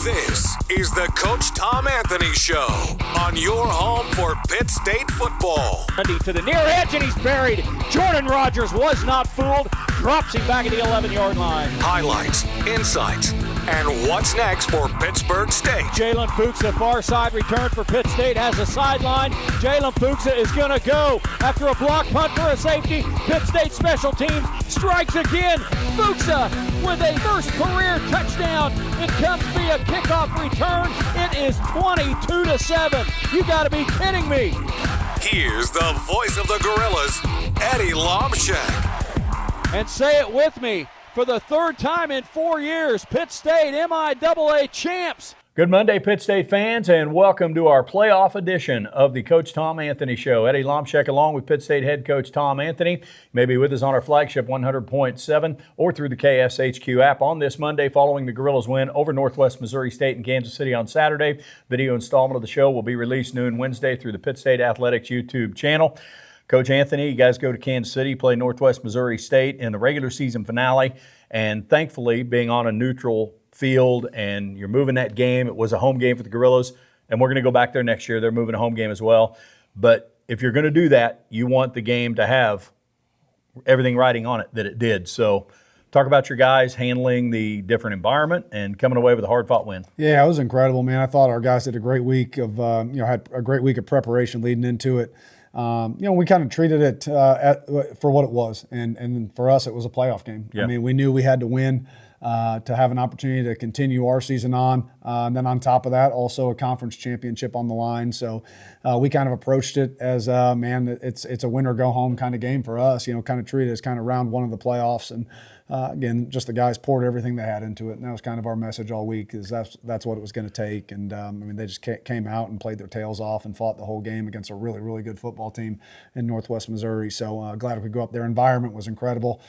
This is the Coach Tom Anthony Show on your home for Pitt State football. To the near edge, and he's buried. Jordan Rogers was not fooled. Drops him back at the 11-yard line. Highlights, insights, and what's next for Pittsburgh State. Jalen Fuchs, far side return for Pitt State, has a sideline. Jalen Fuchs is going to go after a block punt for a safety. Pitt State special teams strikes again. Fuchs with a first career touchdown. It comes via kickoff return. It is 22-7. You got to be kidding me. Here's the voice of the Gorillas, Eddie Lomshek. And say it with me. For the third time in 4 years, Pitt State MIAA champs. Good Monday, Pitt State fans, and welcome to our playoff edition of the Coach Tom Anthony Show. Eddie Lomshek along with Pitt State head coach Tom Anthony. You may be with us on our flagship 100.7 or through the KSHQ app on this Monday following the Gorillas win over Northwest Missouri State and Kansas City on Saturday. Video installment of the show will be released noon Wednesday through the Pitt State Athletics YouTube channel. Coach Anthony, you guys go to Kansas City, play Northwest Missouri State in the regular season finale, and thankfully being on a neutral field and you're moving that game. It was a home game for the Gorillas, and we're going to go back there next year. They're moving a home game as well. But if you're going to do that, you want the game to have everything riding on it that it did. So talk about your guys handling the different environment and coming away with a hard-fought win. Yeah, it was incredible, man. I thought our guys did a great week of, had a great week of preparation leading into it. We kind of treated it for what it was, and for us, it was a playoff game. Yeah. I mean, we knew we had to win to have an opportunity to continue our season on. And then on top of that, also a conference championship on the line. So we kind of approached it as, it's a win or go home kind of game for us. Kind of treat it as kind of round one of the playoffs. And again, just the guys poured everything they had into it, and that was kind of our message all week. Is that's what it was going to take. And they just came out and played their tails off and fought the whole game against a really, really good football team in Northwest Missouri. So glad we could go up there. Environment was incredible.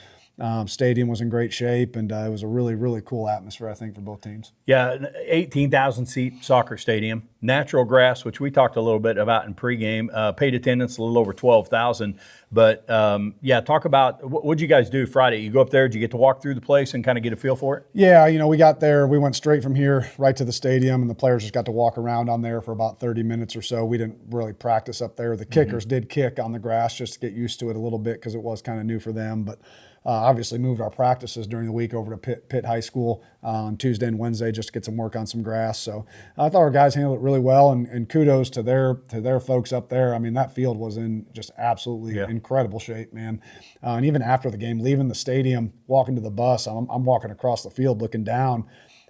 Stadium was in great shape, and it was a really, really cool atmosphere, I think, for both teams. Yeah, 18,000-seat soccer stadium, natural grass, which we talked a little bit about in pregame, paid attendance a little over 12,000. But, talk about what did you guys do Friday? You go up there, did you get to walk through the place and kind of get a feel for it? Yeah, we got there. We went straight from here right to the stadium, and the players just got to walk around on there for about 30 minutes or so. We didn't really practice up there. The kickers did kick on the grass just to get used to it a little bit because it was kind of new for them. But obviously moved our practices during the week over to Pitt High School on Tuesday and Wednesday just to get some work on some grass. So I thought our guys handled it really well, and kudos to their folks up there. I mean, that field was in just absolutely incredible shape, man. And even after the game, leaving the stadium, walking to the bus, I'm walking across the field looking down,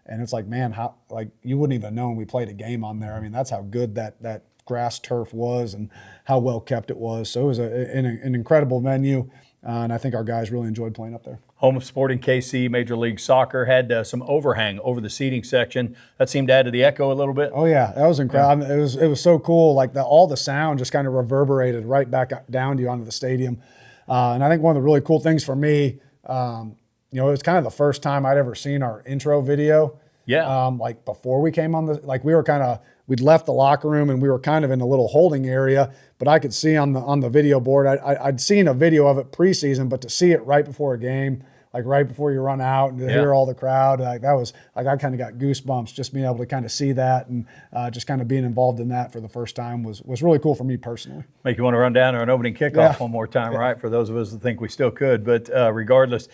and it's like, man, how you wouldn't even know when we played a game on there. I mean, that's how good that grass turf was and how well kept it was. So it was an incredible venue. And I think our guys really enjoyed playing up there. Home of Sporting KC, Major League Soccer, had some overhang over the seating section. That seemed to add to the echo a little bit. Oh, yeah. That was incredible. Yeah. It was so cool. All the sound just kind of reverberated right back down to you onto the stadium. And I think one of the really cool things for me, it was kind of the first time I'd ever seen our intro video. Yeah. Before we came on we'd left the locker room and we were kind of in a little holding area, but I could see on the video board, I'd seen a video of it preseason, but to see it right before a game, right before you run out and to hear all the crowd, I kind of got goosebumps just being able to kind of see that, and just kind of being involved in that for the first time was really cool for me personally. Make you want to run down to an opening kickoff one more time, right? For those of us that think we still could, but regardless,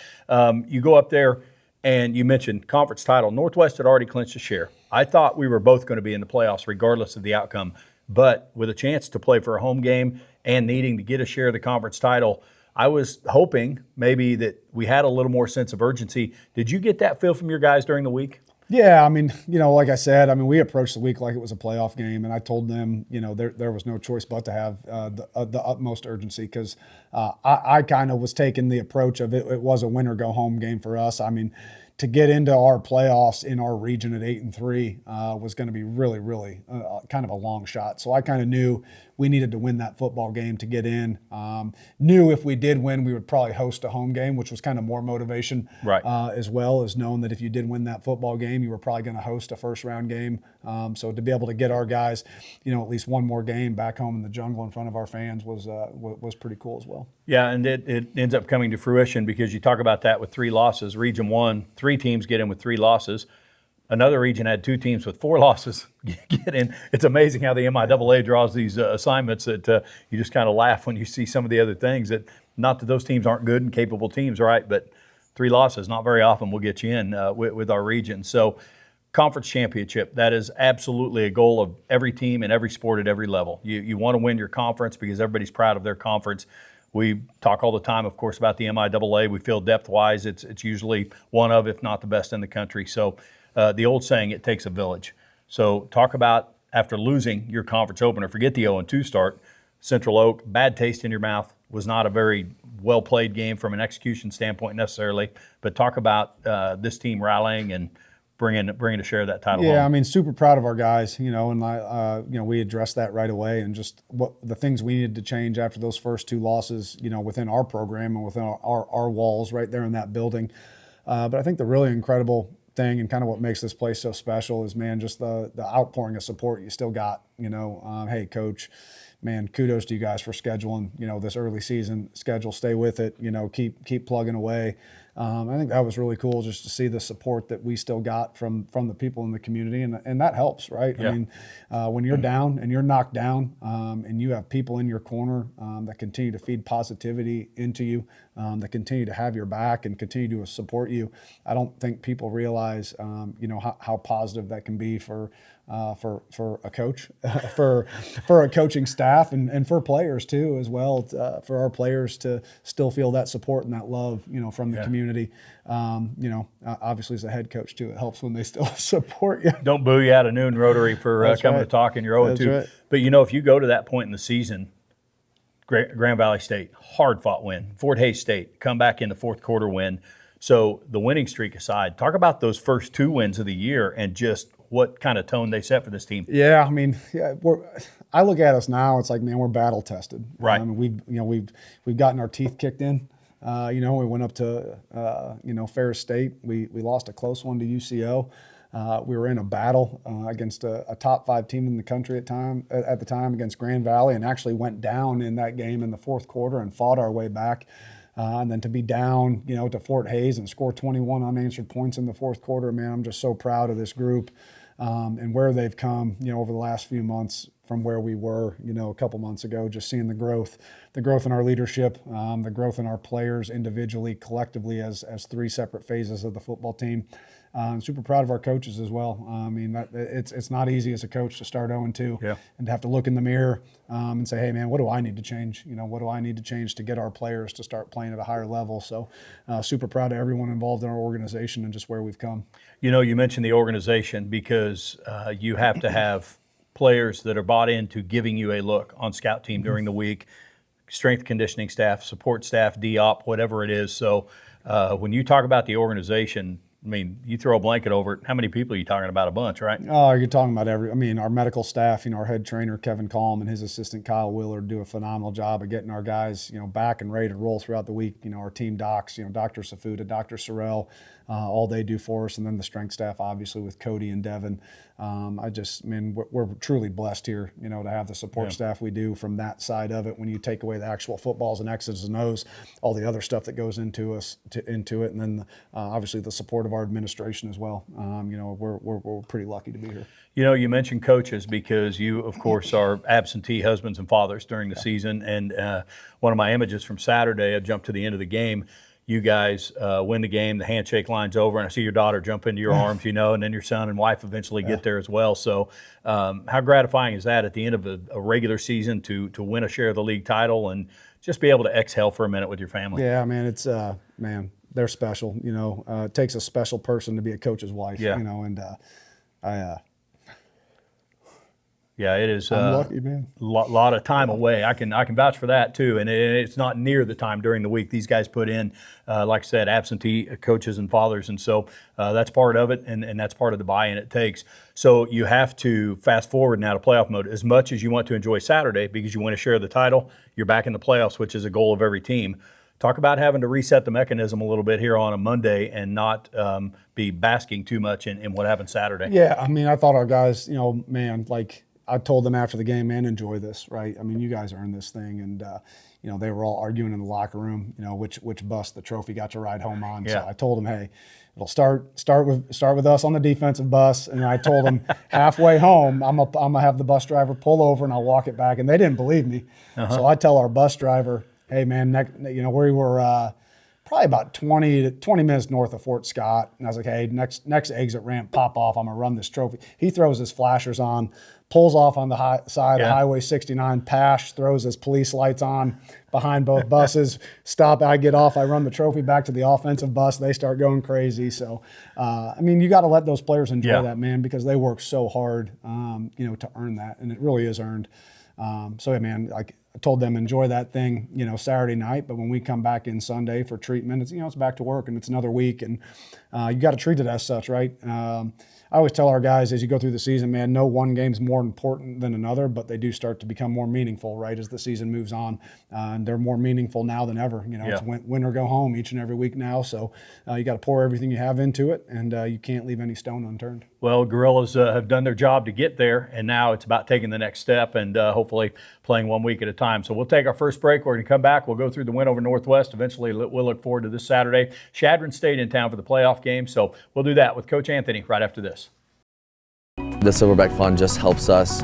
you go up there. And you mentioned conference title. Northwest had already clinched a share. I thought we were both going to be in the playoffs regardless of the outcome. But with a chance to play for a home game and needing to get a share of the conference title, I was hoping maybe that we had a little more sense of urgency. Did you get that feel from your guys during the week? Yeah, I mean, like I said, we approached the week like it was a playoff game, and I told them, there was no choice but to have the utmost urgency because I kind of was taking the approach of it was a win or go home game for us. I mean, to get into our playoffs in our region at 8-3 was going to be really, really kind of a long shot. So I kind of knew we needed to win that football game to get in. Knew if we did win, we would probably host a home game, which was kind of more motivation, right. As well as knowing that if you did win that football game, you were probably going to host a first-round game. So to be able to get our guys, at least one more game back home in the jungle in front of our fans was pretty cool as well. Yeah, and it ends up coming to fruition because you talk about that with 3 losses. Region 1, 3 teams get in with 3 losses. Another region had 2 teams with 4 losses get in. It's amazing how the MIAA draws these assignments that you just kind of laugh when you see some of the other things. That not that those teams aren't good and capable teams, right? But 3 losses, not very often will get you in with our region. So conference championship, that is absolutely a goal of every team in every sport at every level. You want to win your conference because everybody's proud of their conference. We talk all the time, of course, about the MIAA. We feel depth-wise it's usually one of, if not the best in the country. So the old saying, it takes a village. So talk about after losing your conference opener, forget the 0-2 start, Central Oak, bad taste in your mouth, was not a very well-played game from an execution standpoint necessarily, but talk about this team rallying and bringing a share of that title home. I mean, super proud of our guys, and we addressed that right away, and just what the things we needed to change after those first 2 losses, within our program and within our walls right there in that building. But I think the really incredible thing and kind of what makes this place so special is, man, just the outpouring of support you still got. Hey, coach, man, kudos to you guys for scheduling, this early season schedule. Stay with it, keep plugging away. I think that was really cool just to see the support that we still got from the people in the community, and that helps, right? Yeah. I mean, when you're down and you're knocked down, and you have people in your corner that continue to feed positivity into you, that continue to have your back and continue to support you, I don't think people realize, how positive that can be for a coach, for a coaching staff, and for players too as well. For our players to still feel that support and that love, from the community. Obviously as a head coach too, it helps when they still support you. Don't boo you out of noon Rotary for coming to talk and you're 0-2. Right. But if you go to that point in the season, Grand Valley State, hard fought win. Fort Hays State, come back in the fourth quarter win. So the winning streak aside, talk about those first 2 wins of the year and just what kind of tone they set for this team. Yeah, I mean, I look at us now. It's like, man, we're battle tested. Right. I mean, we've gotten our teeth kicked in. We went up to Ferris State. We lost a close one to UCO. We were in a battle against a top 5 team in the country at the time against Grand Valley, and actually went down in that game in the fourth quarter and fought our way back. And then to be down, to Fort Hays and score 21 unanswered points in the fourth quarter, man, I'm just so proud of this group and where they've come, over the last few months from where we were, a couple months ago. Just seeing the growth in our leadership, the growth in our players individually, collectively as 3 separate phases of the football team. I'm super proud of our coaches as well. I mean, it's not easy as a coach to start 0-2 and to have to look in the mirror and say, hey, man, what do I need to change? What do I need to change to get our players to start playing at a higher level? So super proud of everyone involved in our organization and just where we've come. You mentioned the organization because you have to have players that are bought into giving you a look on scout team during the week, strength conditioning staff, support staff, D-op, whatever it is. So when you talk about the organization, I mean, you throw a blanket over it. How many people are you talking about? A bunch, right? Oh, you're talking about our medical staff, our head trainer, Kevin Kalm, and his assistant, Kyle Willard, do a phenomenal job of getting our guys, back and ready to roll throughout the week. Our team docs, Dr. Safuda, Dr. Sorrell, all they do for us. And then the strength staff, obviously, with Cody and Devin. We're truly blessed here, to have the support staff we do from that side of it. When you take away the actual footballs and X's and O's, all the other stuff that goes into it. And then obviously the support of our administration as well. We're pretty lucky to be here. You mentioned coaches because you, of course, are absentee husbands and fathers during the season. And one of my images from Saturday, I jumped to the end of the game. You guys win the game, the handshake line's over, and I see your daughter jump into your arms, and then your son and wife eventually get there as well. So how gratifying is that at the end of a regular season to win a share of the league title and just be able to exhale for a minute with your family? Yeah, man, it's they're special. It takes a special person to be a coach's wife. Yeah, it is. I'm lucky, man. Lot of time away. I can vouch for that too, and it's not near the time during the week these guys put in. Like I said, absentee coaches and fathers, and so that's part of it, and that's part of the buy-in it takes. So you have to fast forward now to playoff mode. As much as you want to enjoy Saturday because you win a share of the title, you're back in the playoffs, which is a goal of every team. Talk about having to reset the mechanism a little bit here on a Monday and not be basking too much in what happened Saturday. Yeah, I thought our guys, I told them after the game, man, enjoy this, right? I mean, you guys earned this thing, and they were all arguing in the locker room, which bus the trophy got to ride home on. Yeah. So I told them, hey, it'll start with us on the defensive bus, and I told them halfway home, I'm gonna have the bus driver pull over and I'll walk it back, and they didn't believe me. So I tell our bus driver, hey man, we were probably about 20 minutes north of Fort Scott, and I was like, hey, next exit ramp, pop off, I'm gonna run this trophy. He throws his flashers on, pulls off on the side of Highway 69, throws his police lights on behind both buses, stop, I get off, I run the trophy back to the offensive bus, they start going crazy. So, you got to let those players enjoy that, man, because they work so hard, to earn that, and it really is earned. Like I told them, enjoy that thing, Saturday night, but when we come back in Sunday for treatment, it's back to work and it's another week, and you got to treat it as such, right? I always tell our guys as you go through the season, man, no one game's more important than another, but they do start to become more meaningful, right, as the season moves on. And they're more meaningful now than ever. It's win or go home each and every week now. So you got to pour everything you have into it, and you can't leave any stone unturned. Well, Gorillas have done their job to get there, and now it's about taking the next step and hopefully playing 1 week at a time. So we'll take our first break. We're going to come back. We'll go through the win over Northwest. Eventually, we'll look forward to this Saturday. Shadron State in town for the playoff game. So we'll do that with Coach Anthony right after this. The Silverback Fund just helps us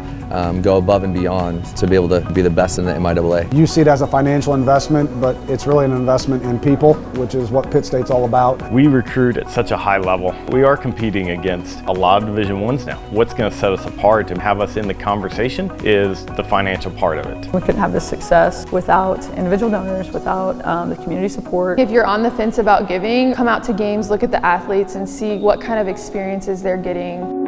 go above and beyond to be able to be the best in the MIAA. You see it as a financial investment, but it's really an investment in people, which is what Pitt State's all about. We recruit at such a high level. We are competing against a lot of Division I's now. What's going to set us apart and have us in the conversation is the financial part of it. We couldn't have this success without individual donors, without the community support. If you're on the fence about giving, come out to games, look at the athletes, and see what kind of experiences they're getting.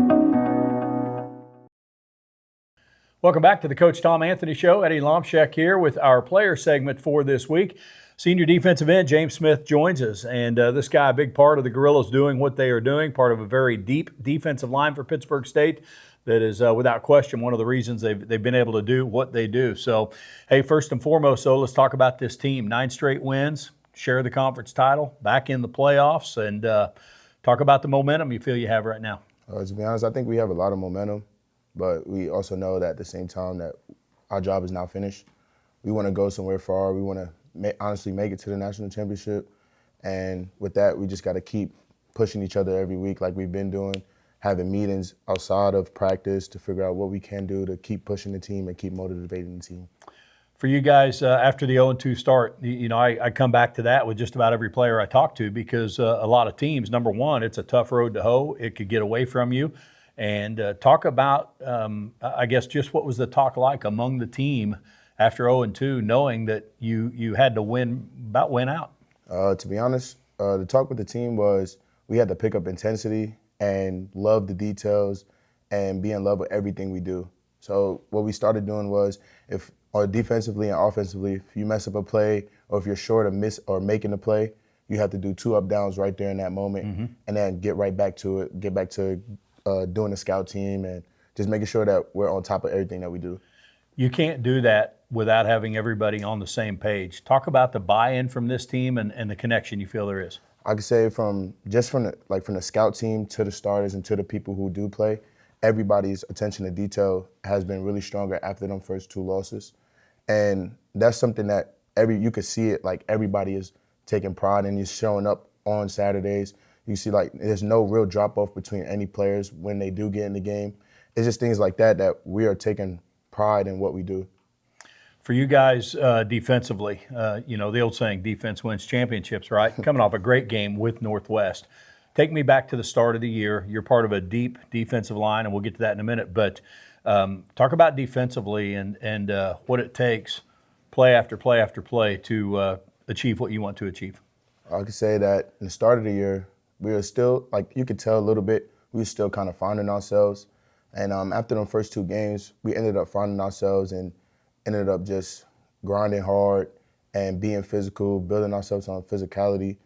Welcome back to the Coach Tom Anthony Show. Eddie Lomshek here with our player segment for this week. Senior defensive end James Smith joins us, and this guy, a big part of the Gorillas doing what they are doing, part of a very deep defensive line for Pittsburgh State that is without question one of the reasons they've been able to do what they do. So, hey, first and foremost, let's talk about this team. 9 straight wins, share the conference title, back in the playoffs, and talk about the momentum you feel you have right now. To be honest, I think we have a lot of momentum. But we also know that at the same time that our job is not finished. We want to go somewhere far. We want to honestly make it to the national championship. And with that, we just got to keep pushing each other every week like we've been doing, having meetings outside of practice to figure out what we can do to keep pushing the team and keep motivating the team. For you guys, after the 0-2 start, I come back to that with just about every player I talk to because a lot of teams, number one, it's a tough road to hoe. It could get away from you. And talk about, I guess, just what was the talk like among the team after 0-2, knowing that you had to win out? To be honest, the talk with the team was we had to pick up intensity and love the details and be in love with everything we do. So what we started doing was if defensively and offensively, if you mess up a play or if you're short of miss or making a play, you have to do 2 up downs right there in that moment and then get right back to it, get back to doing the scout team and just making sure that we're on top of everything that we do. You can't do that without having everybody on the same page. Talk about the buy-in from this team and the connection you feel there is. I could say from the scout team to the starters and to the people who do play, everybody's attention to detail has been really stronger after them first 2 losses. And that's something that you could see it, like everybody is taking pride and is showing up on Saturdays. You see, there's no real drop-off between any players when they do get in the game. It's just things like that we are taking pride in what we do. For you guys defensively, the old saying, defense wins championships, right? Coming off a great game with Northwest. Take me back to the start of the year. You're part of a deep defensive line, and we'll get to that in a minute. But talk about defensively and what it takes play after play after play to achieve what you want to achieve. I could say that in the start of the year, we were still, you could tell a little bit, we were still kind of finding ourselves. And after the first 2 games, we ended up finding ourselves and ended up just grinding hard and being physical, building ourselves on physicality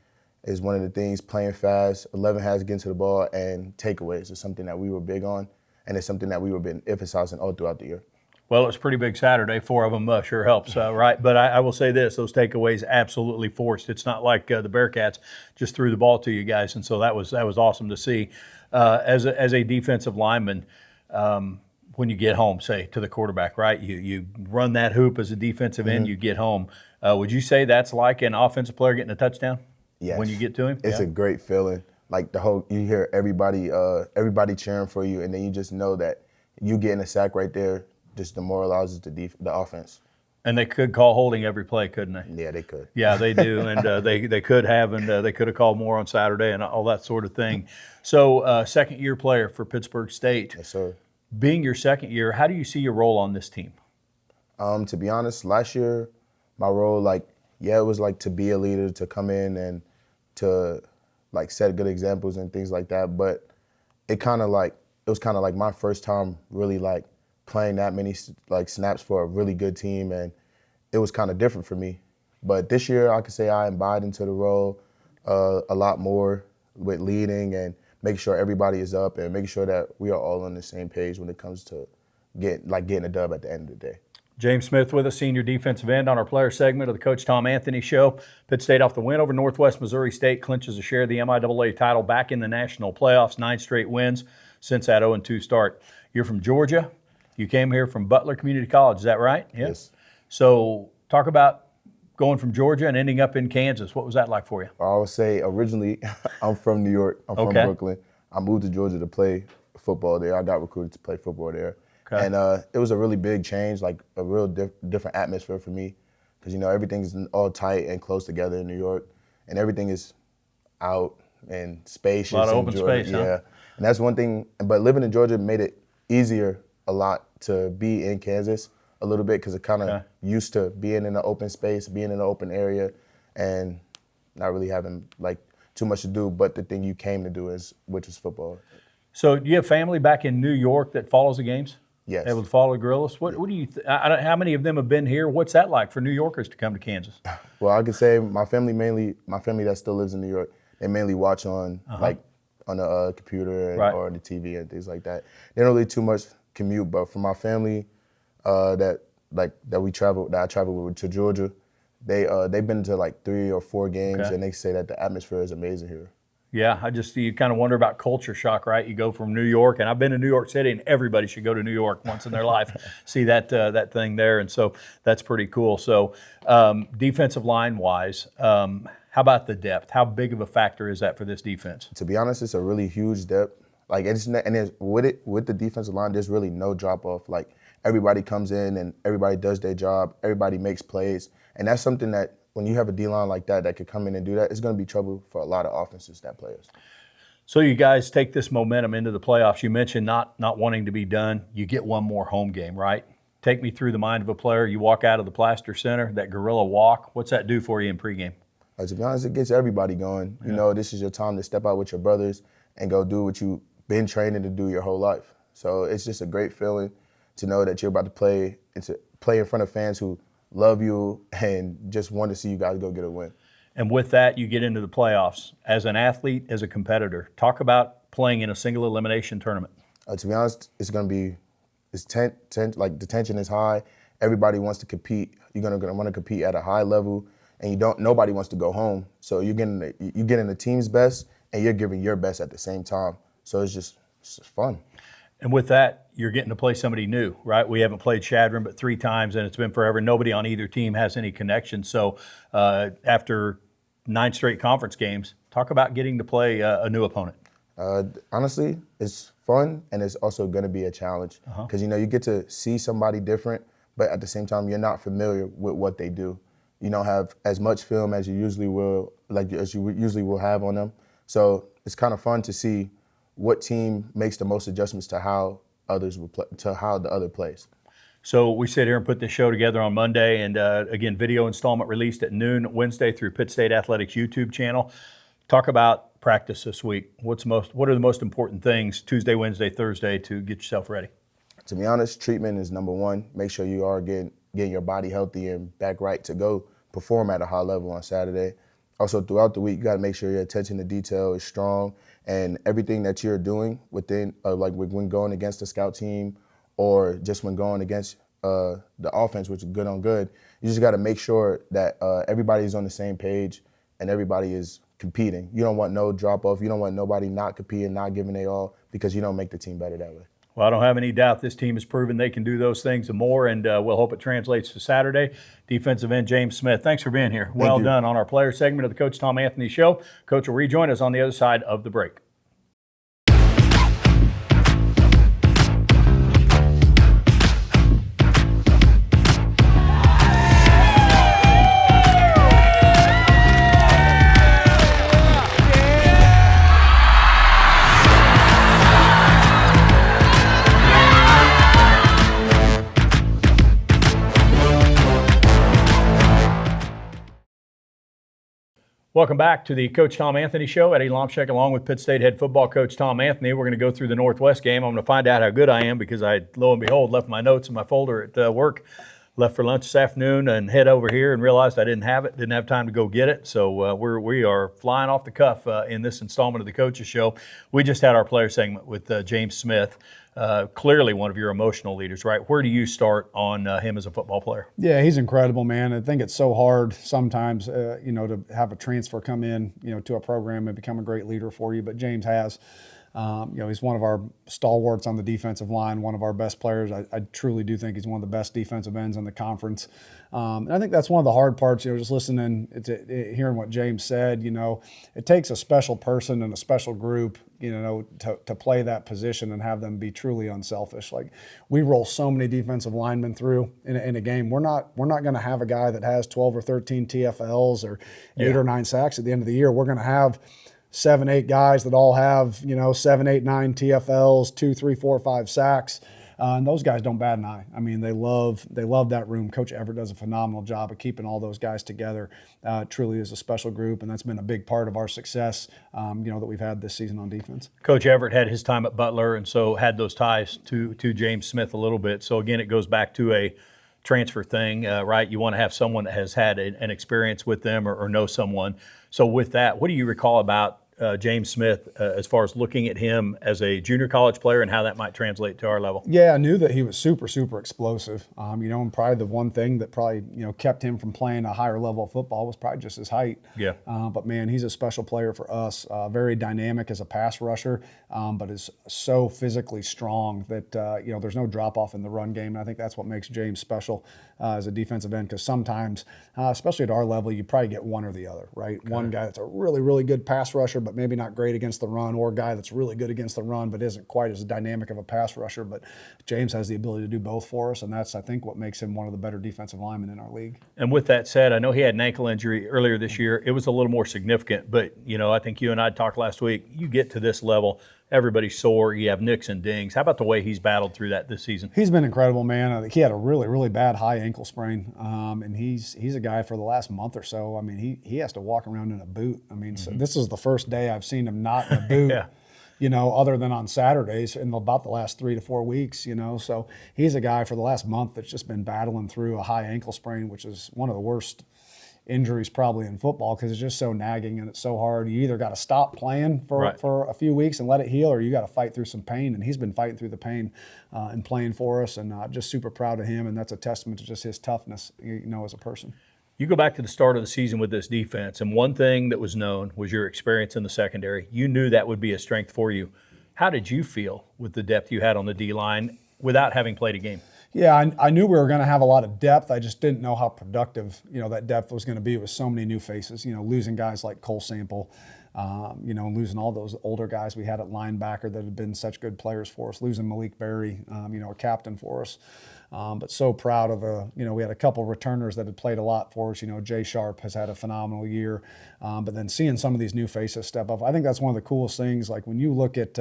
is one of the things, playing fast, 11 hands getting to the ball, and takeaways is something that we were big on, and it's something that we were been emphasizing all throughout the year. Well, it was a pretty big Saturday. 4 of them sure helps, right? But I will say this, those takeaways absolutely forced. It's not like the Bearcats just threw the ball to you guys, and so that was awesome to see. As a defensive lineman, when you get home, say, to the quarterback, right? You run that hoop as a defensive end, you get home. Would you say that's like an offensive player getting a touchdown? Yes. When you get to him? It's a great feeling. Like you hear everybody cheering for you, and then you just know that you getting a sack right there just demoralizes the offense. And they could call holding every play, couldn't they? Yeah, they could. Yeah, they do, and they could have, and they could have called more on Saturday and all that sort of thing. So, second-year player for Pittsburgh State. Yes, sir. Being your second year, how do you see your role on this team? To be honest, last year, my role, it was to be a leader, to come in and to set good examples and things like that. But it was kind of like my first time really playing that many snaps for a really good team, and it was kind of different for me. But this year, I could say I imbibed into the role a lot more with leading and making sure everybody is up and making sure that we are all on the same page when it comes to getting a dub at the end of the day. James Smith with us, senior defensive end on our player segment of the Coach Tom Anthony Show. Pitt State off the win over Northwest Missouri State clinches a share of the MIAA title back in the national playoffs, 9 straight wins since that 0-2 start. You're from Georgia. You came here from Butler Community College, is that right? Yeah. Yes. So talk about going from Georgia and ending up in Kansas. What was that like for you? I would say originally I'm from New York. I'm from Brooklyn. I moved to Georgia to play football there. I got recruited to play football there. Okay. And it was a really big change, a real different atmosphere for me because, everything's all tight and close together in New York, and everything is out and spacious. A lot of open space, yeah. Huh? And that's one thing, but living in Georgia made it easier a lot to be in Kansas a little bit because it kind of used to being in the open space, being in the open area, and not really having too much to do but the thing you came to do, which is football. So do you have family back in New York that follows the games? Yes. Able to follow the Gorillas? What do you how many of them have been here? What's that like for New Yorkers to come to Kansas? Well, I could say my family that still lives in New York, they mainly watch on on the computer or on the TV and things like that. They don't really too much commute, but for my family that I travel with to Georgia, they've been to 3 or 4 games, and they say that the atmosphere is amazing here. Yeah, you kind of wonder about culture shock, right? You go from New York, and I've been to New York City, and everybody should go to New York once in their life, see that thing there, and so that's pretty cool. So defensive line-wise, how about the depth? How big of a factor is that for this defense? To be honest, it's a really huge depth. With the defensive line, there's really no drop-off. Everybody comes in, and everybody does their job. Everybody makes plays, and that's something that when you have a D-line like that could come in and do that, it's going to be trouble for a lot of offenses that play us. So you guys take this momentum into the playoffs. You mentioned not wanting to be done. You get one more home game, right? Take me through the mind of a player. You walk out of the Plaster Center, that gorilla walk. What's that do for you in pregame? To be honest, it gets everybody going. Yeah. This is your time to step out with your brothers and go do what you've been training to do your whole life. So it's just a great feeling to know that you're about to play in front of fans who love you and just want to see you guys go get a win. And with that, you get into the playoffs. As an athlete, as a competitor, talk about playing in a single elimination tournament. To be honest, it's going to be the tension is high. Everybody wants to compete. You're going to want to compete at a high level, and nobody wants to go home. So you're getting the team's best, and you're giving your best at the same time. So it's just fun. And with that, you're getting to play somebody new, right? We haven't played Shadron but 3 times, and it's been forever. Nobody on either team has any connection. So after 9 straight conference games, talk about getting to play a new opponent. Honestly, it's fun, and it's also going to be a challenge because you get to see somebody different, but at the same time, you're not familiar with what they do. You don't have as much film as you usually will, have on them. So it's kind of fun to see what team makes the most adjustments to how others will play, to how the other plays. So we sit here and put this show together on Monday, and again, video installment released at noon Wednesday through Pitt State Athletics YouTube channel. Talk about practice this week. What are the most important things Tuesday, Wednesday, Thursday to get yourself ready? To be honest, treatment is number one. Make sure you are getting your body healthy and back right to go perform at a high level on Saturday. Also, throughout the week, you got to make sure your attention to detail is strong, and everything that you're doing within, when going against the scout team or just when going against the offense, which is good on good, you just got to make sure that everybody's on the same page and everybody is competing. You don't want no drop-off. You don't want nobody not competing, not giving their all, because you don't make the team better that way. Well, I don't have any doubt this team has proven they can do those things and more, and we'll hope it translates to Saturday. Defensive end James Smith, thanks for being here. Well done on our player segment of the Coach Tom Anthony Show. Coach will rejoin us on the other side of the break. Welcome back to the Coach Tom Anthony Show. Eddie Lomshek along with Pitt State head football coach Tom Anthony. We're going to go through the Northwest game. I'm going to find out how good I am because I, lo and behold, left my notes in my folder at work. Left for lunch this afternoon and head over here and realized I didn't have it, didn't have time to go get it. So we are flying off the cuff in this installment of the Coaches Show. We just had our player segment with James Smith. Clearly one of your emotional leaders, right? Where do you start on him as a football player? Yeah, he's incredible, man. I think it's so hard sometimes, to have a transfer come in, to a program and become a great leader for you. But James has. He's one of our stalwarts on the defensive line, one of our best players. I truly do think he's one of the best defensive ends in the conference. And I think that's one of the hard parts, just listening to hearing what James said. It takes a special person and a special group, to play that position and have them be truly unselfish. Like, we roll so many defensive linemen through in a game. We're not going to have a guy that has 12 or 13 TFLs or 8 or 9 sacks at the end of the year. We're going to have 7, 8 guys that all have, 7, 8, 9 TFLs, 2, 3, 4, 5 sacks. And those guys don't bat an eye. I mean, they love that room. Coach Everett does a phenomenal job of keeping all those guys together. Truly is a special group, and that's been a big part of our success, that we've had this season on defense. Coach Everett had his time at Butler, and so had those ties to James Smith a little bit. So again, it goes back to a transfer thing, right? You want to have someone that has had an experience with them or know someone. So with that, what do you recall about James Smith as far as looking at him as a junior college player and how that might translate to our level? Yeah, I knew that he was super, super explosive. And probably the one thing that probably, kept him from playing a higher level of football was probably just his height. Yeah. But man, he's a special player for us. Very dynamic as a pass rusher, but is so physically strong that, there's no drop off in the run game. And I think that's what makes James special as a defensive end, because sometimes, especially at our level, you probably get one or the other, right? Okay. One guy that's a really, really good pass rusher, but maybe not great against the run, or a guy that's really good against the run but isn't quite as dynamic of a pass rusher. But James has the ability to do both for us, and that's, I think, what makes him one of the better defensive linemen in our league. And with that said, I know he had an ankle injury earlier this year. It was a little more significant, but, I think you and I talked last week, you get to this level, everybody's sore, you have nicks and dings. How about the way he's battled through that this season? He's been incredible, man. I think he had a really, really bad high ankle sprain, and he's a guy for the last month or so. I mean, he has to walk around in a boot. I mean, so this is the first day I've seen him not in a boot. Yeah. Other than on Saturdays in about the last 3 to 4 weeks, So he's a guy for the last month that's just been battling through a high ankle sprain, which is one of the worst injuries probably in football, because it's just so nagging and it's so hard. You either got to stop playing for a few weeks and let it heal, or you got to fight through some pain. And he's been fighting through the pain and playing for us, and just super proud of him. And that's a testament to just his toughness, as a person. You go back to the start of the season with this defense, and one thing that was known was your experience in the secondary. You knew that would be a strength for you. How did you feel with the depth you had on the D-line without having played a game? Yeah, I knew we were going to have a lot of depth. I just didn't know how productive, that depth was going to be with so many new faces. Losing guys like Cole Sample, losing all those older guys we had at linebacker that had been such good players for us. Losing Malik Berry, a captain for us. But so proud of we had a couple returners that had played a lot for us. Jay Sharp has had a phenomenal year. But then seeing some of these new faces step up, I think that's one of the coolest things. Like when you look at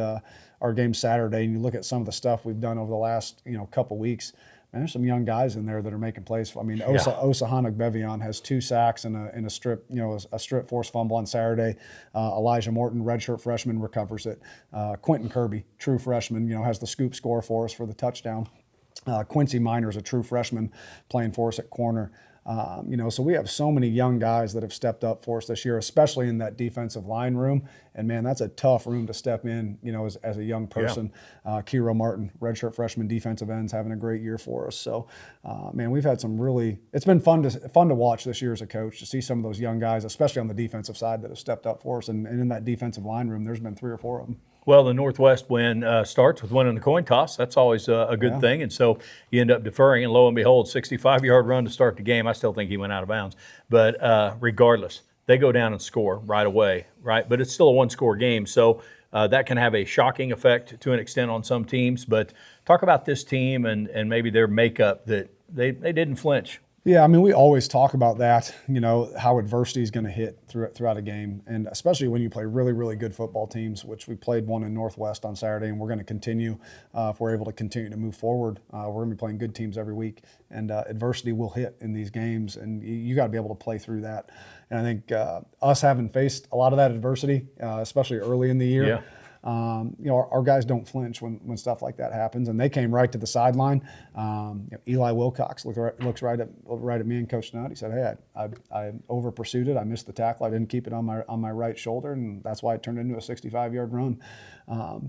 our game Saturday and you look at some of the stuff we've done over the last, couple weeks, man, there's some young guys in there that are making plays. I mean, Osa Hanuk-Bevion has 2 sacks and a strip, a strip force fumble on Saturday. Elijah Morton, redshirt freshman, recovers it. Quentin Kirby, true freshman, has the scoop score for us for the touchdown. Quincy Minor's a true freshman playing for us at corner. So we have so many young guys that have stepped up for us this year, especially in that defensive line room. And man, that's a tough room to step in, as a young person. Yeah. Kiro Martin, redshirt freshman defensive ends, having a great year for us. So, man, we've had some it's been fun to watch this year as a coach, to see some of those young guys, especially on the defensive side, that have stepped up for us. And in that defensive line room, there's been 3 or 4 of them. Well, the Northwest win starts with winning the coin toss. That's always a good thing. And so you end up deferring, and lo and behold, 65-yard run to start the game. I still think he went out of bounds. But regardless, they go down and score right away, right? But it's still a one-score game. So that can have a shocking effect to an extent on some teams. But talk about this team and maybe their makeup, that they didn't flinch. Yeah, I mean, we always talk about that, how adversity is going to hit throughout a game, and especially when you play really, really good football teams, which we played one in Northwest on Saturday, and we're going to continue if we're able to continue to move forward. We're going to be playing good teams every week, and adversity will hit in these games, and you got to be able to play through that. And I think us having faced a lot of that adversity, especially early in the year, our guys don't flinch when stuff like that happens, and they came right to the sideline. Eli Wilcox looks right at me and Coach Nutt. He said, "Hey, I over pursued it. I missed the tackle. I didn't keep it on my right shoulder, and that's why it turned into a 65-yard run."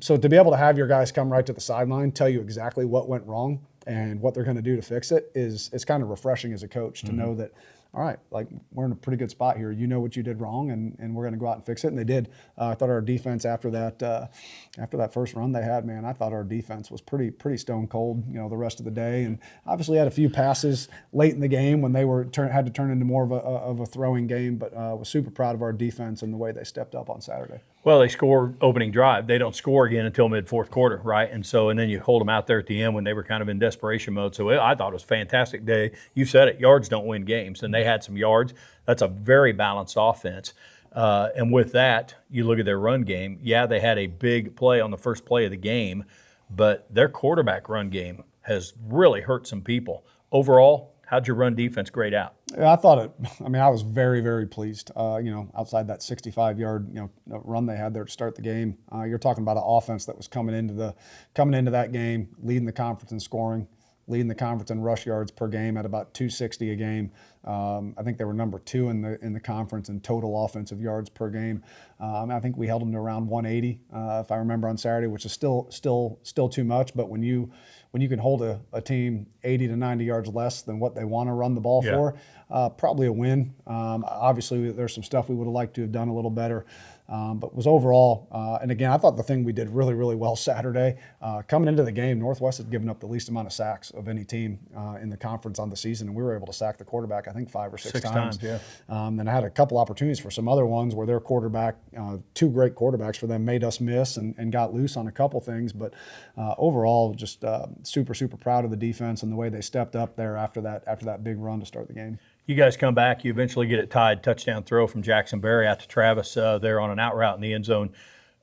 So to be able to have your guys come right to the sideline, tell you exactly what went wrong and what they're going to do to fix it it's kind of refreshing as a coach to know that. All right, like, we're in a pretty good spot here. You know what you did wrong, and we're going to go out and fix it. And they did. I thought our defense after that first run they had, man, I thought our defense was pretty stone cold, the rest of the day. And obviously had a few passes late in the game when they had to turn into more of a throwing game. But was super proud of our defense and the way they stepped up on Saturday. Well, they scored opening drive. They don't score again until mid-fourth quarter, right? And then you hold them out there at the end when they were kind of in desperation mode. So I thought it was a fantastic day. You said it, yards don't win games, and they had some yards. That's a very balanced offense. And with that, you look at their run game. Yeah, they had a big play on the first play of the game, but their quarterback run game has really hurt some people. Overall, how'd your run defense grade out? Yeah, I was very, very pleased. Outside that 65-yard run they had there to start the game, you're talking about an offense that was coming into that game, leading the conference in scoring, leading the conference in rush yards per game at about 260 a game. I think they were number 2 in the conference in total offensive yards per game. I think we held them to around 180, if I remember, on Saturday, which is still too much. But when you can hold a team 80 to 90 yards less than what they want to run the ball for, probably a win. Obviously, there's some stuff we would have liked to have done a little better. But was overall, and again, I thought the thing we did really, really well Saturday, coming into the game, Northwest had given up the least amount of sacks of any team in the conference on the season, and we were able to sack the quarterback, I think, 5 or 6 times. And I had a couple opportunities for some other ones where their quarterback, 2 great quarterbacks for them, made us miss and got loose on a couple things. But overall, just super, super proud of the defense and the way they stepped up there after that big run to start the game. You guys come back. You eventually get it tied. Touchdown throw from Jackson Berry out to Travis there on an out route in the end zone.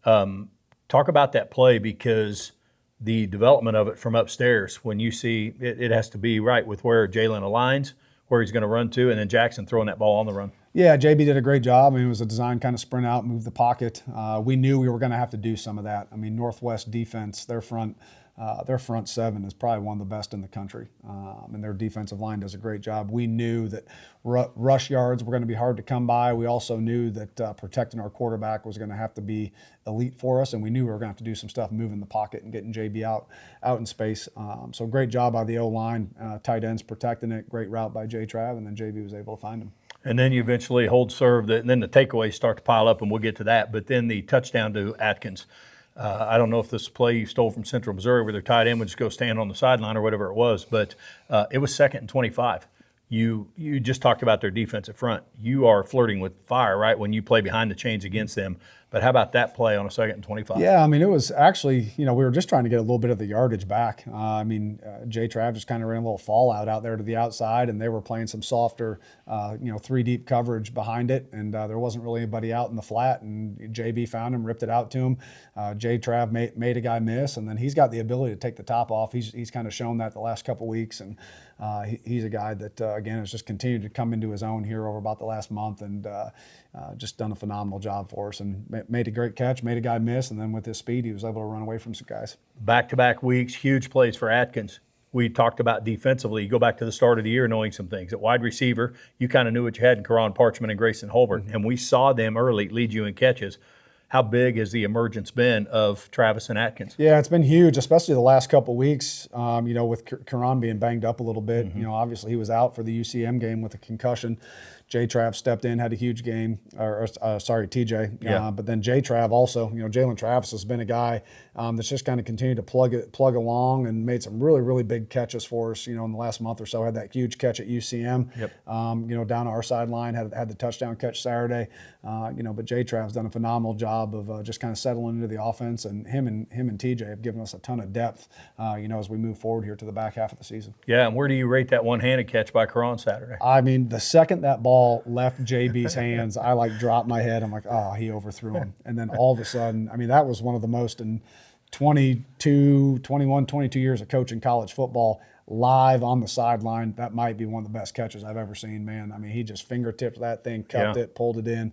Talk about that play, because the development of it from upstairs, when you see it has to be right with where Jalen aligns, where he's going to run to, and then Jackson throwing that ball on the run. Yeah, JB did a great job. I mean, it was a design kind of sprint out, move the pocket. We knew we were going to have to do some of that. I mean, Northwest defense, their front 7 is probably one of the best in the country, and their defensive line does a great job. We knew that rush yards were going to be hard to come by. We also knew that protecting our quarterback was going to have to be elite for us, and we knew we were going to have to do some stuff moving the pocket and getting JB out in space. So great job by the O-line, tight ends protecting it, great route by J-Trav, and then JB was able to find him. And then you eventually hold serve, and then the takeaways start to pile up, and we'll get to that. But then the touchdown to Atkins. I don't know if this play you stole from Central Missouri where their tight end would just go stand on the sideline or whatever it was, but it was 2nd and 25. You just talked about their defensive front. You are flirting with fire, right, when you play behind the chains against them. But how about that play on a 2nd and 25? Yeah, I mean, it was actually, we were just trying to get a little bit of the yardage back. J-Trav just kind of ran a little fallout out there to the outside, and they were playing some softer, 3-deep coverage behind it, and there wasn't really anybody out in the flat, and JB found him, ripped it out to him. J-Trav made a guy miss, and then he's got the ability to take the top off. He's kind of shown that the last couple weeks, and he's a guy that, again, has just continued to come into his own here over about the last month, and just done a phenomenal job for us, and made a great catch, made a guy miss, and then with his speed, he was able to run away from some guys. Back-to-back weeks, huge plays for Atkins. We talked about defensively. You go back to the start of the year knowing some things. At wide receiver, you kind of knew what you had in Karan Parchman and Grayson Holbert, and we saw them early lead you in catches. How big has the emergence been of Travis and Atkins? Yeah, it's been huge, especially the last couple weeks, with Karan being banged up a little bit. Obviously he was out for the UCM game with a concussion. J-Trav stepped in, had a huge game, TJ. Yeah. But then J-Trav also, Jalen Travis has been a guy that's just kind of continued to plug along and made some really, really big catches for us, in the last month or so. Had that huge catch at UCM, down our sideline, had the touchdown catch Saturday. But J-Trav's done a phenomenal job of just kind of settling into the offense, and him and TJ have given us a ton of depth, as we move forward here to the back half of the season. Yeah, and where do you rate that one-handed catch by Caron Saturday? I mean, the second that ball left JB's hands, I dropped my head. I'm like, oh, he overthrew him. And then all of a sudden, that was one of the most in 22 years of coaching college football, live on the sideline. That might be one of the best catches I've ever seen, man. He just fingertipped that thing, cupped it, pulled it in.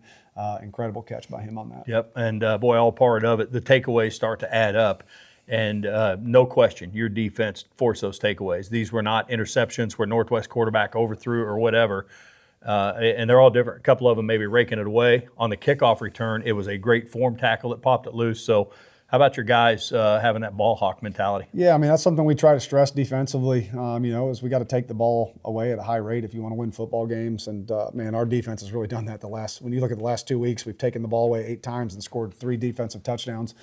Incredible catch by him on that. Yep, and boy, all part of it. The takeaways start to add up. And no question, your defense forced those takeaways. These were not interceptions where Northwest quarterback overthrew or whatever. And they're all different. A couple of them maybe raking it away. On the kickoff return, it was a great form tackle that popped it loose. So how about your guys having that ball hawk mentality? Yeah, that's something we try to stress defensively, is we got to take the ball away at a high rate if you want to win football games. And, our defense has really done that when you look at the last 2 weeks, we've taken the ball away 8 times and scored 3 defensive touchdowns.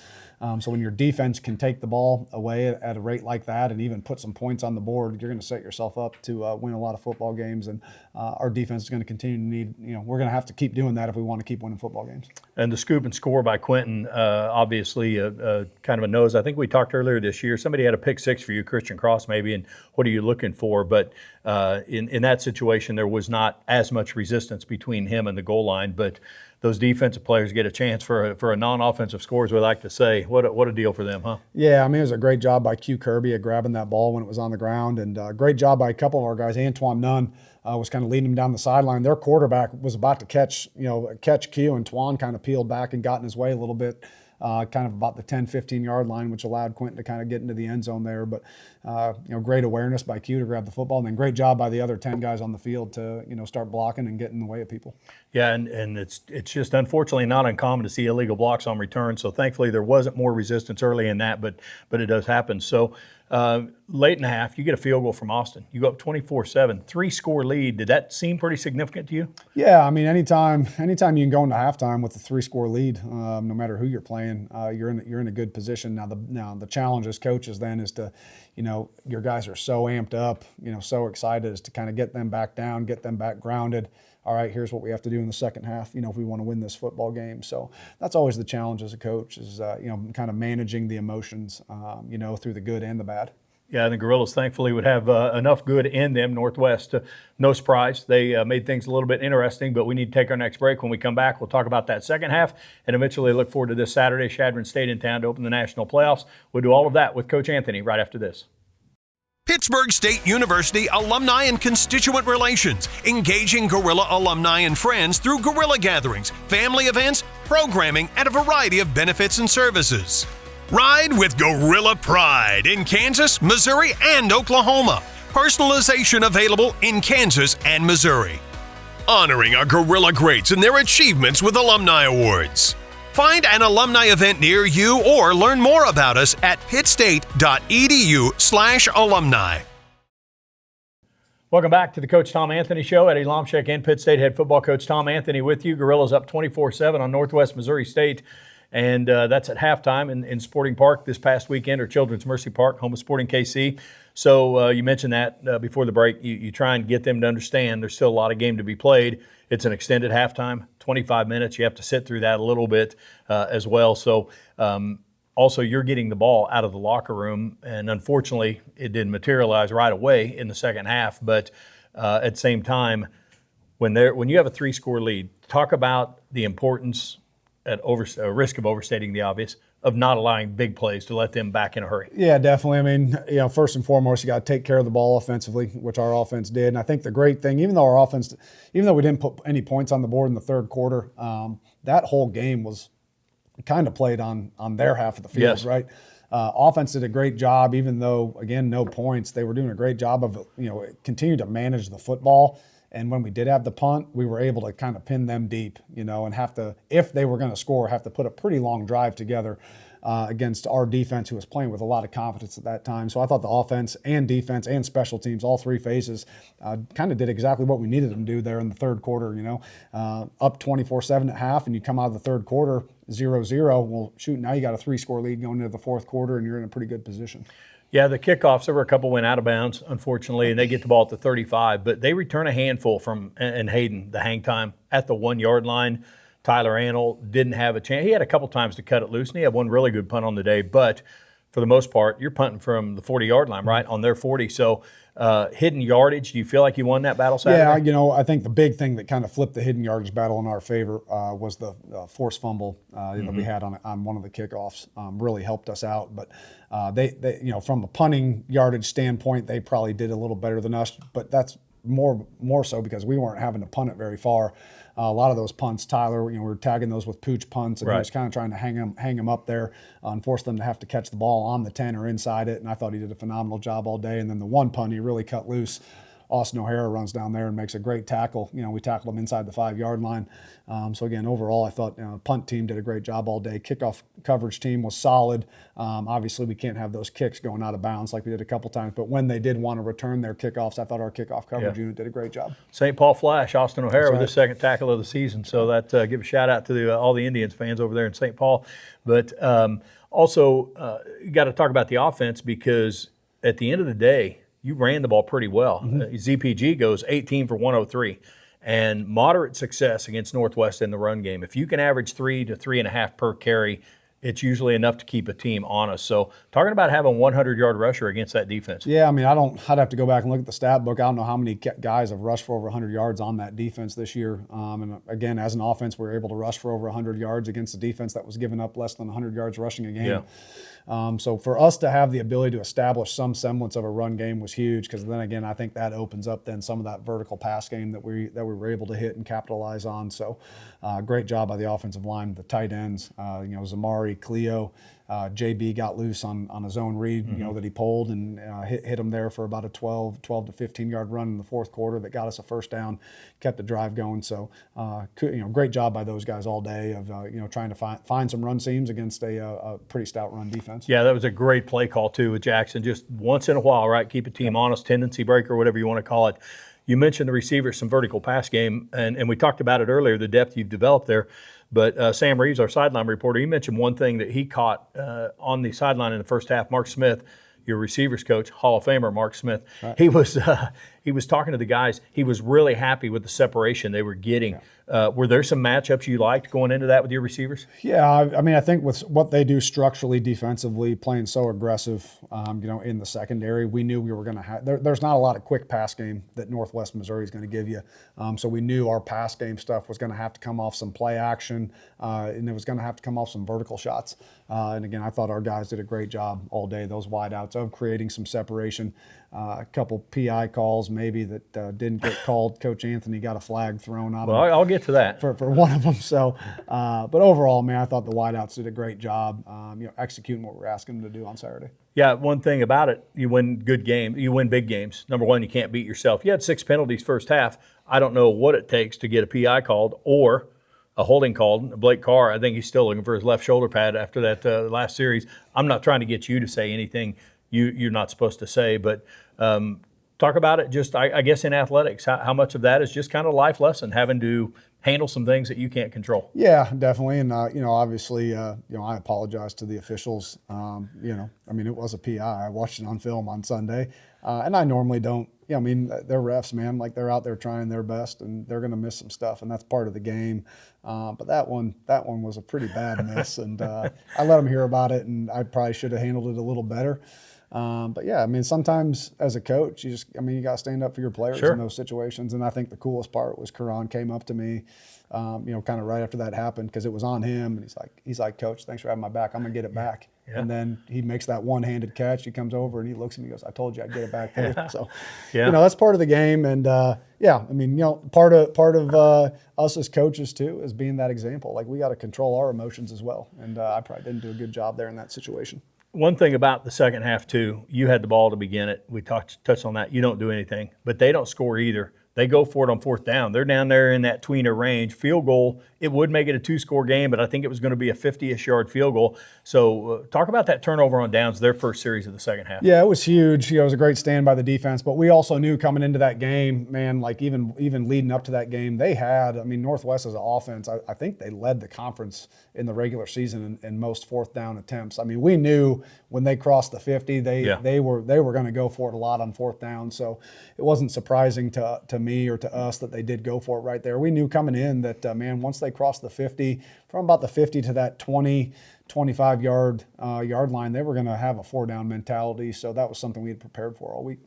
So when your defense can take the ball away at a rate like that and even put some points on the board, you're going to set yourself up to win a lot of football games. And our defense is going to continue to need, we're going to have to keep doing that if we want to keep winning football games. And the scoop and score by Quentin, obviously kind of a nose. I think we talked earlier this year, somebody had a pick 6 for you, Christian Cross maybe, and what are you looking for? But in that situation, there was not as much resistance between him and the goal line, but those defensive players get a chance for a non-offensive score, as we like to say. What a deal for them, huh? Yeah, it was a great job by Q Kirby at grabbing that ball when it was on the ground, and great job by a couple of our guys. Antoine Nunn was kind of leading them down the sideline. Their quarterback was about to catch Q, and Twan kind of peeled back and got in his way a little bit. Kind of about the 10, 15-yard line, which allowed Quentin to kind of get into the end zone there. But, great awareness by Q to grab the football, and then great job by the other 10 guys on the field to, start blocking and get in the way of people. Yeah, and it's just unfortunately not uncommon to see illegal blocks on return. So thankfully there wasn't more resistance early in that, but it does happen. So late in the half, you get a field goal from Austin. You go up 24-7, 3-score lead. Did that seem pretty significant to you? Yeah, anytime you can go into halftime with a 3-score lead, no matter who you're playing, you're in a good position. Now the challenge as coaches then is to, your guys are so amped up, so excited, is to kind of get them back down, get them back grounded. All right, here's what we have to do in the second half, if we want to win this football game. So that's always the challenge as a coach is, kind of managing the emotions, through the good and the bad. Yeah, the Gorillas thankfully would have enough good in them. Northwest, no surprise. They made things a little bit interesting, but we need to take our next break. When we come back, we'll talk about that second half and eventually look forward to this Saturday, Chadron State in town to open the national playoffs. We'll do all of that with Coach Anthony right after this. Pittsburgh State University Alumni and Constituent Relations, engaging Gorilla alumni and friends through Gorilla gatherings, family events, programming, and a variety of benefits and services. Ride with Gorilla Pride in Kansas, Missouri, and Oklahoma. Personalization available in Kansas and Missouri. Honoring our Gorilla greats and their achievements with Alumni Awards. Find an alumni event near you or learn more about us at pittstate.edu/alumni. Welcome back to the Coach Tom Anthony Show. Eddie Lomshek and Pitt State head football coach Tom Anthony with you. Gorillas up 24-7 on Northwest Missouri State. And that's at halftime in Sporting Park this past weekend, or Children's Mercy Park, home of Sporting KC. So you mentioned that before the break. You try and get them to understand there's still a lot of game to be played. It's an extended halftime, 25 minutes. You have to sit through that a little bit as well. So also you're getting the ball out of the locker room, and unfortunately it didn't materialize right away in the second half. But at the same time, when you have a 3-score lead, talk about the importance at risk of overstating the obvious, of not allowing big plays to let them back in a hurry. Yeah, definitely. First and foremost, you got to take care of the ball offensively, which our offense did. And I think the great thing, even though we didn't put any points on the board in the third quarter, that whole game was kind of played on their half of the field, yes. Right? Offense did a great job, even though, again, no points. They were doing a great job of, continue to manage the football. And when we did have the punt, we were able to kind of pin them deep, and have to, if they were going to score, have to put a pretty long drive together. against our defense, who was playing with a lot of confidence at that time. So I thought the offense and defense and special teams, all three phases, kind of did exactly what we needed them to do there in the third quarter. Up 24-7 at half, and you come out of the third quarter 0-0. Well, shoot, now you got a 3-score lead going into the fourth quarter, and you're in a pretty good position. Yeah, the kickoffs, there were a couple went out of bounds, unfortunately, and they get the ball at the 35, but they return a handful from, and Hayden, the hang time at the 1-yard line. Tyler Annell didn't have a chance. He had a couple times to cut it loose, and he had one really good punt on the day, but for the most part, you're punting from the 40-yard line, right, on their 40. So hidden yardage, do you feel like you won that battle Saturday? Yeah, I think the big thing that kind of flipped the hidden yardage battle in our favor was the forced fumble that we had on one of the kickoffs. Really helped us out, but they from a punting yardage standpoint, they probably did a little better than us, but that's more so because we weren't having to punt it very far. A lot of those punts, Tyler, we were tagging those with pooch punts, and he was kind of trying to hang them up there and force them to have to catch the ball on the 10 or inside it, and I thought he did a phenomenal job all day. And then the one punt, he really cut loose. Austin O'Hara runs down there and makes a great tackle. We tackled him inside the 5-yard line. So again, overall, I thought the punt team did a great job all day. Kickoff coverage team was solid. Obviously, we can't have those kicks going out of bounds like we did a couple times. But when they did want to return their kickoffs, I thought our kickoff coverage unit did a great job. St. Paul Flash, Austin O'Hara with his second tackle of the season. So that give a shout out to all the Indians fans over there in St. Paul. But also, you got to talk about the offense, because at the end of the day, you ran the ball pretty well. ZPG goes 18 for 103, and moderate success against Northwest in the run game. If you can average 3 to 3.5 per carry, it's usually enough to keep a team honest. So talking about having a 100-yard rusher against that defense. Yeah, I'd have to go back and look at the stat book. I don't know how many guys have rushed for over 100 yards on that defense this year. And again, as an offense, we were able to rush for over 100 yards against a defense that was giving up less than 100 yards rushing a game. Yeah. So for us to have the ability to establish some semblance of a run game was huge, because then again, I think that opens up then some of that vertical pass game that we were able to hit and capitalize on. So great job by the offensive line, the tight ends, Zamari, Cleo. JB got loose on a zone read, that he pulled and hit him there for about a 12 to 15-yard run in the fourth quarter that got us a first down, kept the drive going. So, great job by those guys all day of trying to find some run seams against a pretty stout run defense. Yeah, that was a great play call too with Jackson. Just once in a while, right? Keep a team honest, tendency breaker, whatever you want to call it. You mentioned the receivers, some vertical pass game, and we talked about it earlier, the depth you've developed there. But Sam Reeves, our sideline reporter, he mentioned one thing that he caught on the sideline in the first half. Mark Smith, your receivers coach, Hall of Famer Mark Smith, right. He was talking to the guys. He was really happy with the separation they were getting. Yeah. Were there some matchups you liked going into that with your receivers? Yeah, I think with what they do structurally, defensively, playing so aggressive, in the secondary, we knew we were going to have. There's not a lot of quick pass game that Northwest Missouri is going to give you, so we knew our pass game stuff was going to have to come off some play action, and it was going to have to come off some vertical shots. And again, I thought our guys did a great job all day, those wideouts, of creating some separation. A couple PI calls maybe that didn't get called. Coach Anthony got a flag thrown on him. Well, I'll get to that. For one of them. So, but overall, man, I thought the wideouts did a great job, executing what we're asking them to do on Saturday. Yeah, one thing about it, you win good games, you win big games. Number one, you can't beat yourself. You had 6 penalties first half. I don't know what it takes to get a PI called or a holding called. Blake Carr, I think he's still looking for his left shoulder pad after that last series. I'm not trying to get you to say anything you're not supposed to say, but talk about it just, I guess, in athletics. How much of that is just kind of a life lesson, having to handle some things that you can't control? Yeah, definitely. And, obviously, I apologize to the officials. It was a PI. I watched it on film on Sunday. And I normally don't. They're refs, man. Like, they're out there trying their best, and they're going to miss some stuff, and that's part of the game. But that one was a pretty bad miss, and I let them hear about it, and I probably should have handled it a little better. But yeah, sometimes as a coach, you got to stand up for your players in those situations. And I think the coolest part was Karan came up to me, kind of right after that happened, because it was on him. And he's like, Coach, thanks for having my back. I'm going to get it back. Yeah. And then he makes that one-handed catch. He comes over and he looks at me and goes, I told you I'd get it back there. So, that's part of the game. And part of us as coaches too is being that example. Like, we got to control our emotions as well. And I probably didn't do a good job there in that situation. One thing about the second half too, you had the ball to begin it. We touched on that. You don't do anything, but they don't score either. They go for it on fourth down. They're down there in that tweener range. Field goal, it would make it a 2-score game, but I think it was going to be a 50-ish yard field goal. So talk about that turnover on downs, their first series of the second half. Yeah, it was huge. It was a great stand by the defense, but we also knew coming into that game, man, like even leading up to that game, they had, Northwest as an offense, I think they led the conference in the regular season in most fourth down attempts. We knew when they crossed the 50, they were going to go for it a lot on fourth down. So it wasn't surprising to me or to us that they did go for it right there. We knew coming in that, once they crossed the 50, from about the 50 to that 20, 25 yard line, they were going to have a 4-down mentality. So that was something we had prepared for all week.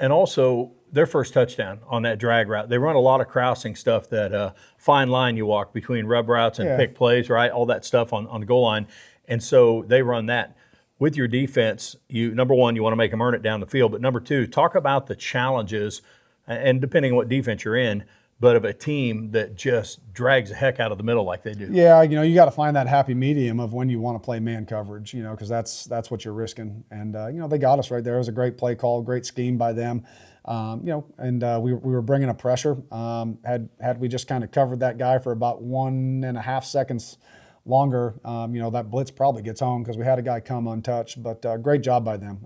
And also their first touchdown on that drag route. They run a lot of crossing stuff, that fine line you walk between rub routes and pick plays, right? All that stuff on the goal line. And so they run that. With your defense, number one, you want to make them earn it down the field. But number two, talk about the challenges, and depending on what defense you're in, but of a team that just drags the heck out of the middle like they do. Yeah, you got to find that happy medium of when you want to play man coverage, because that's what you're risking. And, they got us right there. It was a great play call, great scheme by them. We were bringing a pressure. Had we just kind of covered that guy for about 1.5 seconds longer, that blitz probably gets home because we had a guy come untouched. But great job by them.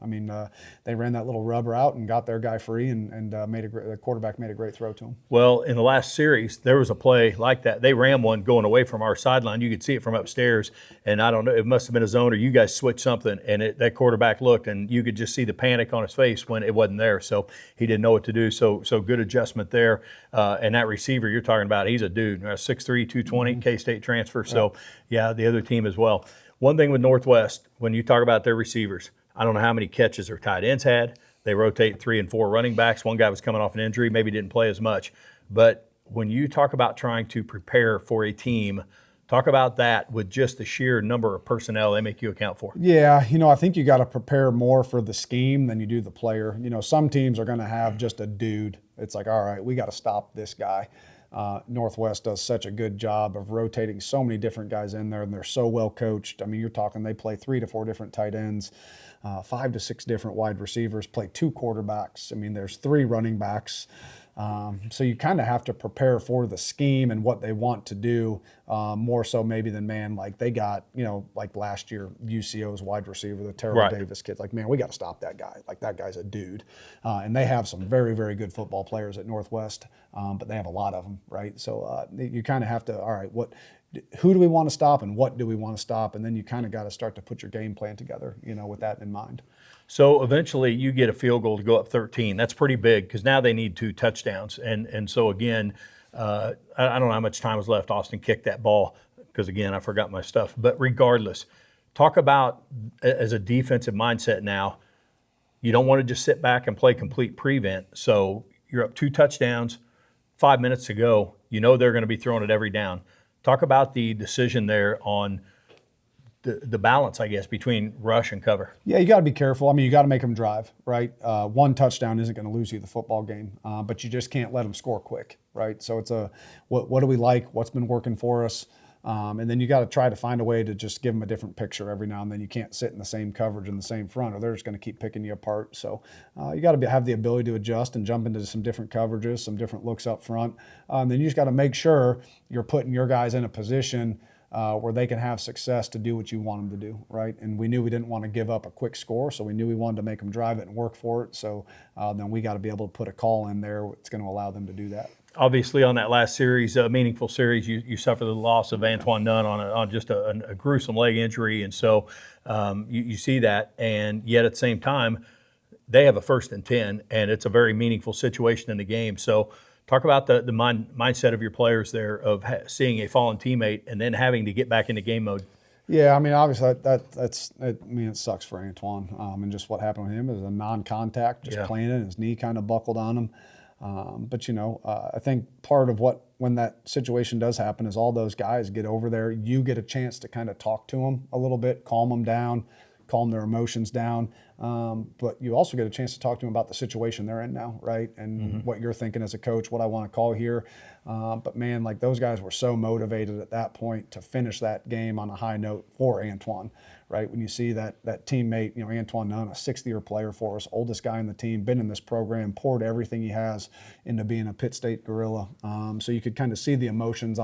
They ran that little rub route and got their guy free, and the quarterback made a great throw to him. Well, in the last series, there was a play like that. They ran one going away from our sideline. You could see it from upstairs, and I don't know, it must have been a zone or you guys switched something, and that quarterback looked, and you could just see the panic on his face when it wasn't there. So he didn't know what to do. So good adjustment there. And that receiver you're talking about, he's a dude, 6'3", 220, K-State transfer. So yeah, the other team as well. One thing with Northwest, when you talk about their receivers, I don't know how many catches their tight ends had. They rotate 3 and 4 running backs. One guy was coming off an injury, maybe didn't play as much. But when you talk about trying to prepare for a team, talk about that with just the sheer number of personnel they make you account for. Yeah, I think you got to prepare more for the scheme than you do the player. Some teams are going to have just a dude. It's like, all right, we got to stop this guy. Northwest does such a good job of rotating so many different guys in there, and they're so well coached. You're talking they play 3 to 4 different tight ends, 5 to 6 different wide receivers, play 2 quarterbacks. There's 3 running backs. So you kind of have to prepare for the scheme and what they want to do, more so maybe than, like they got, like last year, UCO's wide receiver, the Terrell Davis kid. Like, we got to stop that guy. Like, that guy's a dude. And they have some very, very good football players at Northwest, but they have a lot of them, right? So you kind of have to, all right, who do we want to stop and what do we want to stop? And then you kind of got to start to put your game plan together, with that in mind. So eventually you get a field goal to go up 13. That's pretty big because now they need 2 touchdowns. And so again, I don't know how much time was left. Austin kicked that ball because, again, I forgot my stuff. But regardless, talk about as a defensive mindset now, you don't want to just sit back and play complete prevent. So you're up 2 touchdowns, 5 minutes to go. They're going to be throwing it every down. Talk about the decision there on the balance, I guess, between rush and cover. Yeah, you got to be careful. You got to make them drive, right? 1 touchdown isn't going to lose you the football game, but you just can't let them score quick, right? So it's what do we like? What's been working for us? And then you got to try to find a way to just give them a different picture every now and then. You can't sit in the same coverage in the same front, or they're just going to keep picking you apart. So you got to have the ability to adjust and jump into some different coverages, some different looks up front. Then you just got to make sure you're putting your guys in a position where they can have success to do what you want them to do, right? And we knew we didn't want to give up a quick score, so we knew we wanted to make them drive it and work for it. So then we got to be able to put a call in there that's going to allow them to do that. Obviously, on that last series, a meaningful series, you suffered the loss of Antoine Nunn on just a gruesome leg injury, and so you see that, and yet at the same time, they have a 1st and 10, and it's a very meaningful situation in the game. So talk about the mindset of your players there of seeing a fallen teammate and then having to get back into game mode. Yeah, obviously it sucks for Antoine, and just what happened with him is a non-contact, just playing it, his knee kind of buckled on him. But I think part of when that situation does happen is all those guys get over there. You get a chance to kind of talk to them a little bit, calm them down, calm their emotions down. But you also get a chance to talk to them about the situation they're in now, right? And what you're thinking as a coach, what I want to call here. But man, like those guys were so motivated at that point to finish that game on a high note for Antoine, right? When you see that teammate, Antoine Nunn, a 6th-year player for us, oldest guy in the team, been in this program, poured everything he has into being a Pitt State Gorilla. So you could kind of see the emotions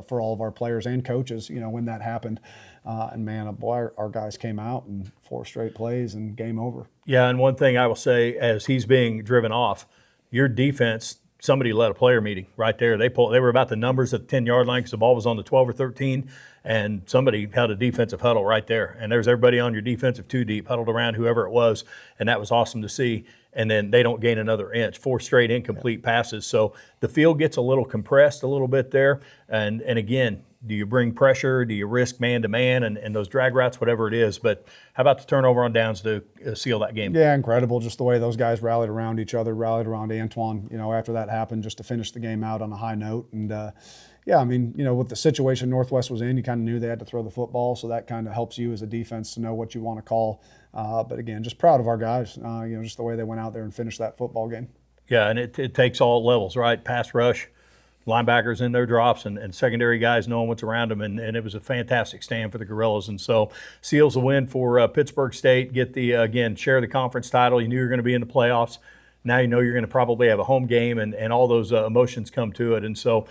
for all of our players and coaches, when that happened. And man, boy, our guys came out and 4 straight plays and game over. Yeah, and one thing I will say, as he's being driven off, your defense, somebody led a player meeting right there. They were about the numbers at the 10-yard line because the ball was on the 12 or 13, and somebody had a defensive huddle right there. And there's everybody on your defensive 2 deep huddled around whoever it was, and that was awesome to see. And then they don't gain another inch, 4 straight incomplete passes. So the field gets a little compressed a little bit there. And again, do you bring pressure? Do you risk man-to-man and those drag routes, whatever it is? But how about the turnover on downs to seal that game? Yeah, incredible. Just the way those guys rallied around each other, rallied around Antoine, after that happened, just to finish the game out on a high note. And, with the situation Northwest was in, you kind of knew they had to throw the football, so that kind of helps you as a defense to know what you want to call. But, again, just proud of our guys, just the way they went out there and finished that football game. Yeah, and it takes all levels, right? Pass rush, linebackers in their drops, and secondary guys knowing what's around them, and it was a fantastic stand for the Gorillas. And so seals a win for Pittsburg State, get share the conference title. You knew you were going to be in the playoffs. Now you know you're going to probably have a home game, and all those emotions come to it. And so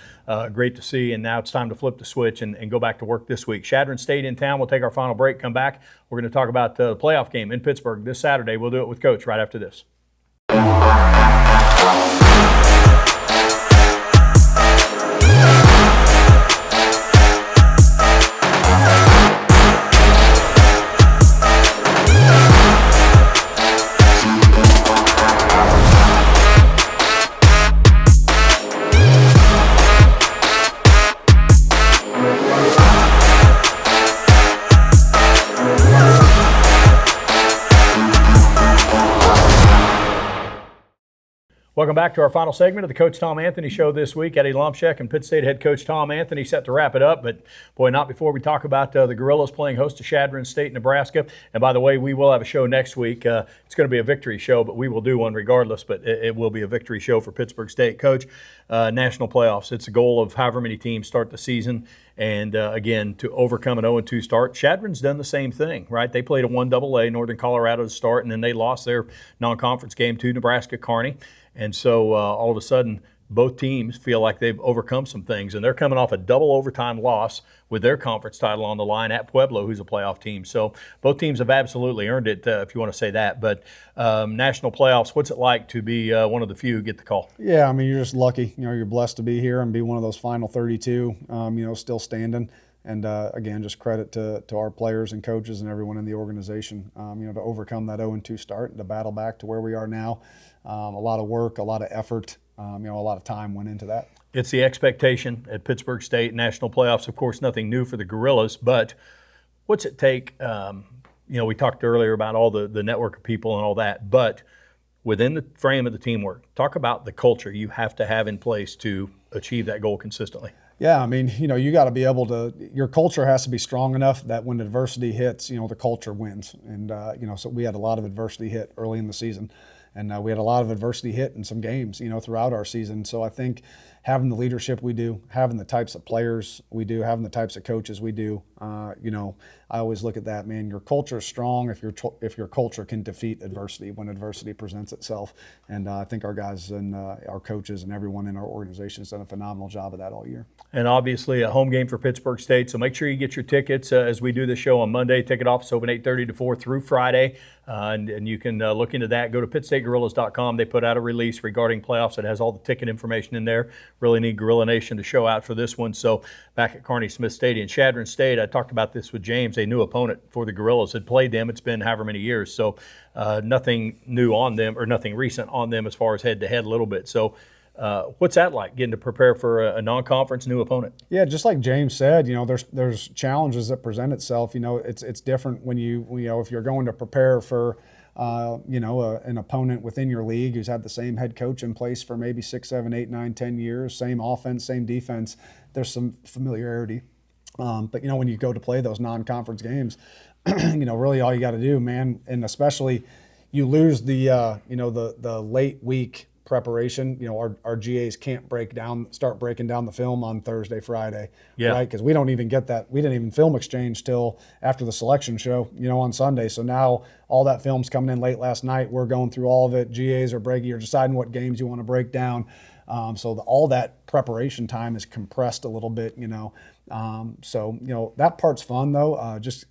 great to see. And now it's time to flip the switch and go back to work this week. Shadron State in town. We'll take our final break, come back. We're going to talk about the playoff game in Pittsburgh this Saturday. We'll do it with Coach right after this. Welcome back to our final segment of the Coach Tom Anthony Show this week. Eddie Lomshek and Pitt State head coach Tom Anthony set to wrap it up, but boy, not before we talk about the Gorillas playing host to Chadron State, Nebraska. And by the way, we will have a show next week. It's going to be a victory show, but we will do one regardless, but it will be a victory show for Pittsburgh State. Coach, national playoffs. It's a goal of however many teams start the season. And again, to overcome an 0-2 start, Chadron's done the same thing, right? They played a 1AA, Northern Colorado to start, and then they lost their non-conference game to Nebraska Kearney. And so all of a sudden, both teams feel like they've overcome some things, and they're coming off a double overtime loss with their conference title on the line at Pueblo, who's a playoff team. So both teams have absolutely earned it, if you want to say that. But national playoffs, what's it like to be one of the few who get the call? Yeah, I mean, you're just lucky. You're blessed to be here and be one of those final 32, still standing. And, again, just credit to our players and coaches and everyone in the organization, to overcome that 0-2 start and to battle back to where we are now. A lot of work, a lot of effort, a lot of time went into that. It's the expectation at Pittsburgh State. National playoffs, of course, nothing new for the Gorillas, but what's it take? We talked earlier about all the network of people and all that, but within the frame of the teamwork, talk about the culture you have to have in place to achieve that goal consistently. Yeah, I mean, you got to be able to – your culture has to be strong enough that when adversity hits, the culture wins. And, so we had a lot of adversity hit early in the season. And we had a lot of adversity hit in some games, throughout our season. So I think having the leadership we do, having the types of players we do, having the types of coaches we do, I always look at that, man. Your culture is strong if your culture can defeat adversity when adversity presents itself. And I think our guys and our coaches and everyone in our organization has done a phenomenal job of that all year. And obviously a home game for Pittsburgh State, so make sure you get your tickets as we do this show on Monday. Ticket office open 8:30 to 4 through Friday, and you can look into that. Go to PittStateGorillas.com. They put out a release regarding playoffs. It has all the ticket information in there. Really need Gorilla Nation to show out for this one. So back at Kearney Smith Stadium, Shadron State, I talked about this with James, a new opponent for the Gorillas. Had played them. It's been however many years, so nothing new on them or nothing recent on them as far as head-to-head a little bit. So what's that like, getting to prepare for a non-conference new opponent? Yeah, just like James said, there's challenges that present itself. It's different when if you're going to prepare for an opponent within your league who's had the same head coach in place for maybe 6, 7, 8, 9, 10 years, same offense, same defense. There's some familiarity. But when you go to play those non-conference games, really all you got to do, man, and especially you lose the late week preparation. Our GAs can't start breaking down the film on Thursday, Friday, right? Because we don't even get that. We didn't even film exchange till after the selection show, on Sunday. So now all that film's coming in late last night. We're going through all of it. GAs are breaking. You're deciding what games you want to break down. So all that preparation time is compressed a little bit, So that part's fun though.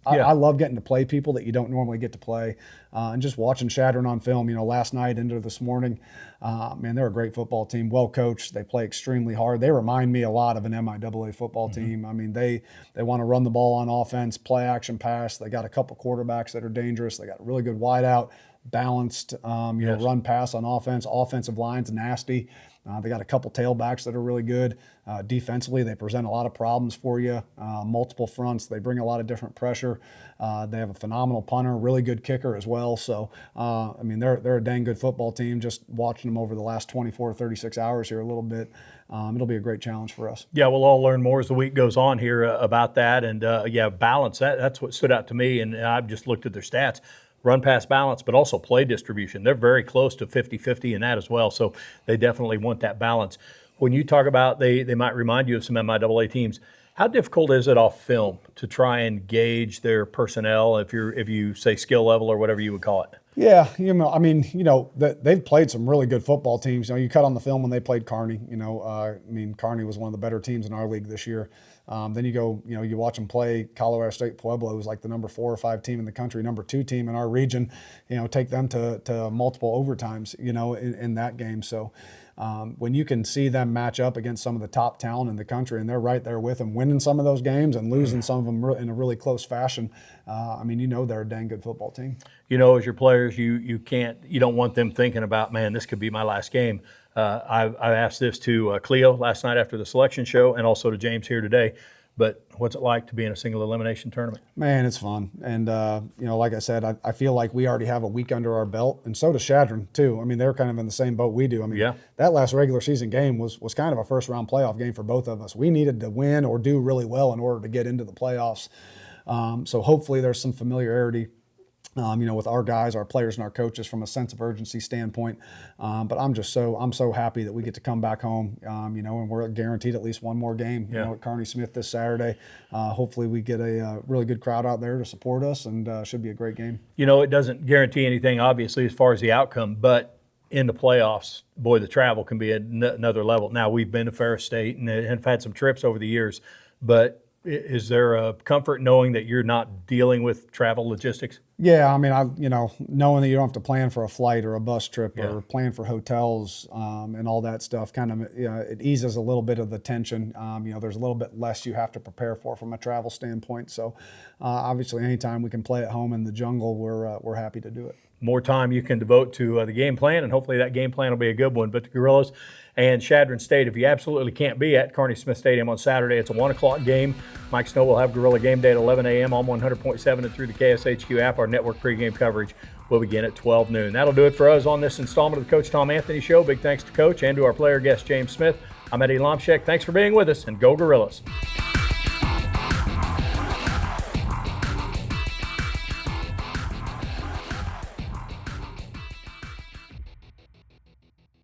I love getting to play people that you don't normally get to play, and just watching Shadron on film. Last night into this morning, man, they're a great football team, well coached. They play extremely hard. They remind me a lot of an MIAA football team. I mean, they want to run the ball on offense, play action pass. They got a couple quarterbacks that are dangerous. They got a really good wideout, balanced, run pass on offense. Offensive line's nasty. They got a couple tailbacks that are really good. Defensively, they present a lot of problems for you, multiple fronts. They bring a lot of different pressure. They have a phenomenal punter, really good kicker as well. So, they're a dang good football team. Just watching them over the last 24 to 36 hours here a little bit, it'll be a great challenge for us. Yeah, we'll all learn more as the week goes on here about that. And, balance, that's what stood out to me. And I've just looked at their stats. Run pass balance, but also play distribution. They're very close to 50-50 in that as well, so they definitely want that balance. When you talk about they might remind you of some MIAA teams, how difficult is it off film to try and gauge their personnel if you say skill level or whatever you would call it? Yeah, they've played some really good football teams. You cut on the film when they played Kearney. Kearney was one of the better teams in our league this year. Then you go, you watch them play Colorado State Pueblo, who's like the number 4 or 5 team in the country, number 2 team in our region. Take them to multiple overtimes, in that game. So when you can see them match up against some of the top talent in the country, and they're right there with them, winning some of those games and losing some of them in a really close fashion, they're a dang good football team. As your players, you don't want them thinking about, man, this could be my last game. I asked this to Cleo last night after the selection show, and also to James here today. But what's it like to be in a single elimination tournament? Man, it's fun. And, like I said, I feel like we already have a week under our belt, and so does Shadron, too. They're kind of in the same boat we do. That last regular season game was kind of a first-round playoff game for both of us. We needed to win or do really well in order to get into the playoffs. So hopefully there's some familiarity with our guys, our players, and our coaches from a sense of urgency standpoint. But I'm so happy that we get to come back home, and we're guaranteed at least one more game, at Kearney Smith this Saturday. Hopefully we get a really good crowd out there to support us, and should be a great game. It doesn't guarantee anything, obviously, as far as the outcome, but in the playoffs, boy, the travel can be at another level. Now, we've been to Ferris State and have had some trips over the years, but is there a comfort knowing that you're not dealing with travel logistics? Yeah, knowing that you don't have to plan for a flight or a bus trip or plan for hotels and all that stuff, kind of, it eases a little bit of the tension. There's a little bit less you have to prepare for from a travel standpoint. So, obviously, anytime we can play at home in the jungle, we're happy to do it. More time you can devote to the game plan, and hopefully that game plan will be a good one. But the Gorillas and Chadron State, if you absolutely can't be at Kearney Smith Stadium on Saturday, it's a 1 o'clock game. Mike Snow will have Gorilla Game Day at 11 a.m. on 100.7 and through the KSHQ app. Our network pregame coverage will begin at 12 noon. That'll do it for us on this installment of the Coach Tom Anthony Show. Big thanks to Coach and to our player guest, James Smith. I'm Eddie Lomshek. Thanks for being with us, and go Gorillas.